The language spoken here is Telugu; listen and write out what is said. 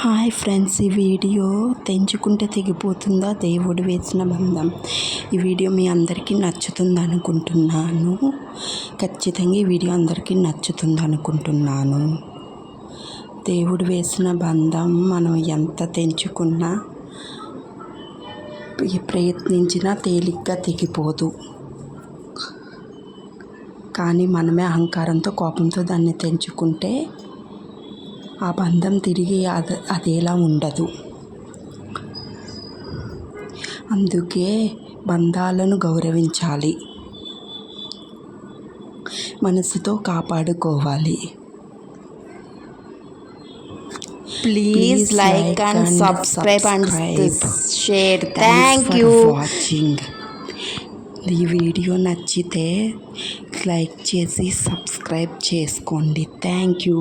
హాయ్ ఫ్రెండ్స్, ఈ వీడియో తెంచుకుంటే తెగిపోతుందా దేవుడు వేసిన బంధం. ఈ వీడియో మీ అందరికీ నచ్చుతుంది అనుకుంటున్నాను. ఖచ్చితంగా ఈ వీడియో అందరికీ నచ్చుతుంది అనుకుంటున్నాను. దేవుడు వేసిన బంధం మనం ఎంత తెంచుకున్నా ప్రయత్నించినా తేలిగ్గా తెగిపోదు. కానీ మనమే అహంకారంతో కోపంతో దాన్ని తెంచుకుంటే ఆ బంధం తిరిగి అదేలా ఉండదు. అందుకే బంధాలను గౌరవించాలి, మనసుతో కాపాడుకోవాలి. Please like and subscribe and share. Thank you for watching. ఈ వీడియో నచ్చితే లైక్ చేసి సబ్స్క్రైబ్ చేసుకోండి. Thank you.